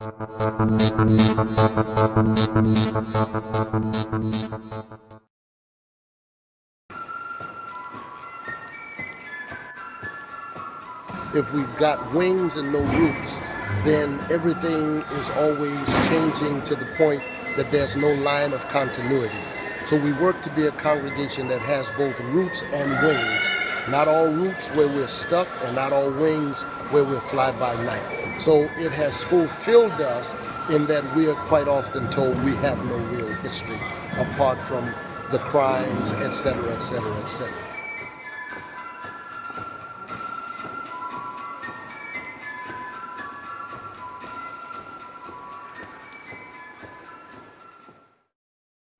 If we've got wings and no roots, then everything is always changing to the point that there's no line of continuity. So we work to be a congregation that has both roots and wings. Not all roots where we're stuck, and not all wings where we're fly by night. So it has fulfilled us in that we are quite often told we have no real history apart from the crimes, etc., etc., etc.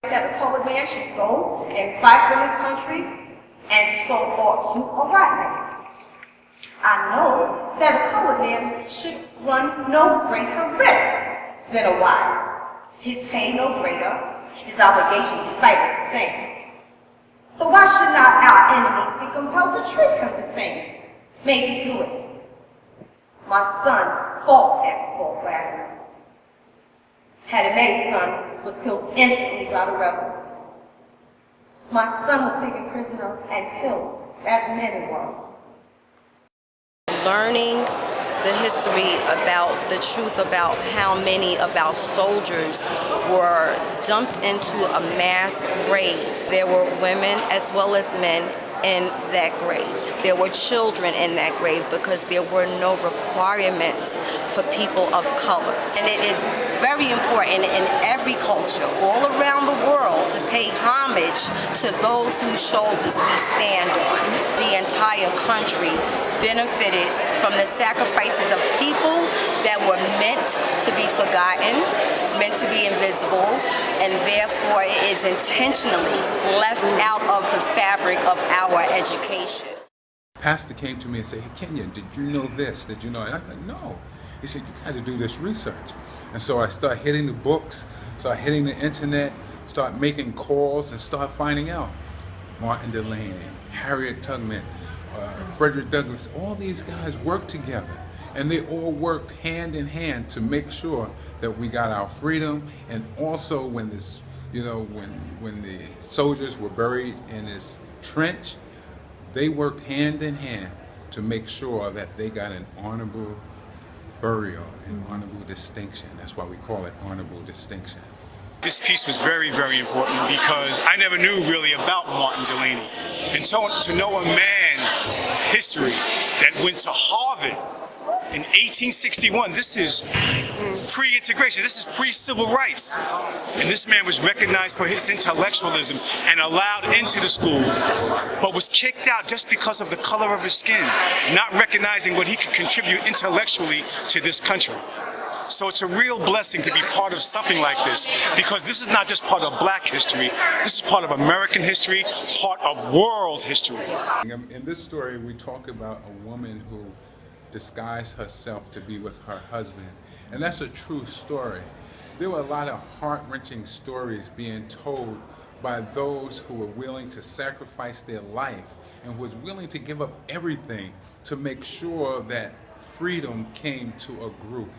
That a colored man should go and fight for his country, and so ought to a white man. I know that a colored man should run no greater risk than a white. His pay no greater, his obligation to fight is the same. So why should not our enemies be compelled to treat him the same? Made to do it. My son fought at Fort Wagner. Hattie Mae's son was killed instantly by the rebels. My son was taken prisoner and killed, as many were. Learning the history about the truth about how many of our soldiers were dumped into a mass grave. There were women as well as men in that grave. There were children in that grave because there were no requirements for people of color. And it is very important in every culture all around the world to pay homage to those whose shoulders we stand on. The entire country benefited from the sacrifices of people that were meant to be forgotten, meant to be invisible, and therefore it is intentionally left out of the fabric of our education. Pastor came to me and said, "Hey, Kenyon, did you know this? Did you know?" And I said, "No." He said, "You got to do this research." And so I started hitting the books, started hitting the internet, started making calls, and started finding out. Martin Delaney, Harriet Tubman, Frederick Douglass, all these guys worked together. And they all worked hand in hand to make sure that we got our freedom. And also when this, when the soldiers were buried in this trench, they worked hand in hand to make sure that they got an honorable burial and honorable distinction. That's why we call it honorable distinction. This piece was very, very important because I never knew really about Martin Delaney. And so to know a man history that went to Harvard in 1861, this is pre-integration, this is pre-civil rights. And this man was recognized for his intellectualism and allowed into the school, but was kicked out just because of the color of his skin, not recognizing what he could contribute intellectually to this country. So it's a real blessing to be part of something like this, because this is not just part of Black history, this is part of American history, part of world history. In this story, we talk about a woman who disguised herself to be with her husband, and that's a true story. There were a lot of heart-wrenching stories being told by those who were willing to sacrifice their life and was willing to give up everything to make sure that freedom came to a group.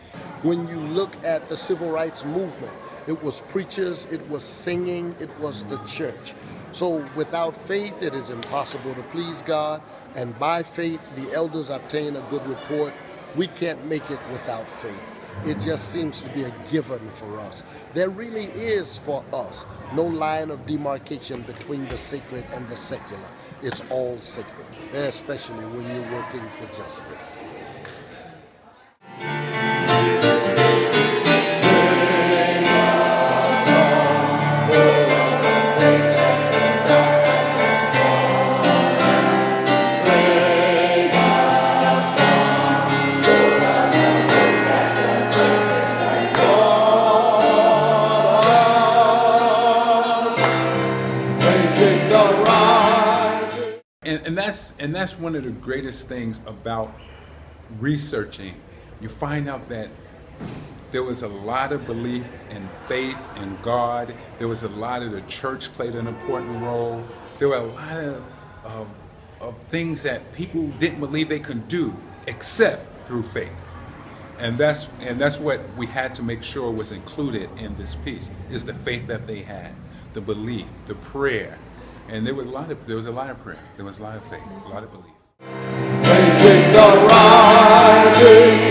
When you look at the civil rights movement, it was preachers, it was singing, it was the church. So without faith, it is impossible to please God. And by faith, the elders obtain a good report. We can't make it without faith. It just seems to be a given for us. There really is for us no line of demarcation between the sacred and the secular. It's all sacred, especially when you're working for justice. And that's one of the greatest things about researching. You find out that there was a lot of belief in faith in God. There was a lot of the church played an important role. There were a lot of things that people didn't believe they could do except through faith. And that's what we had to make sure was included in this piece, is the faith that they had, the belief, the prayer. And there was a lot of prayer, there was a lot of faith, a lot of belief. Facing the rising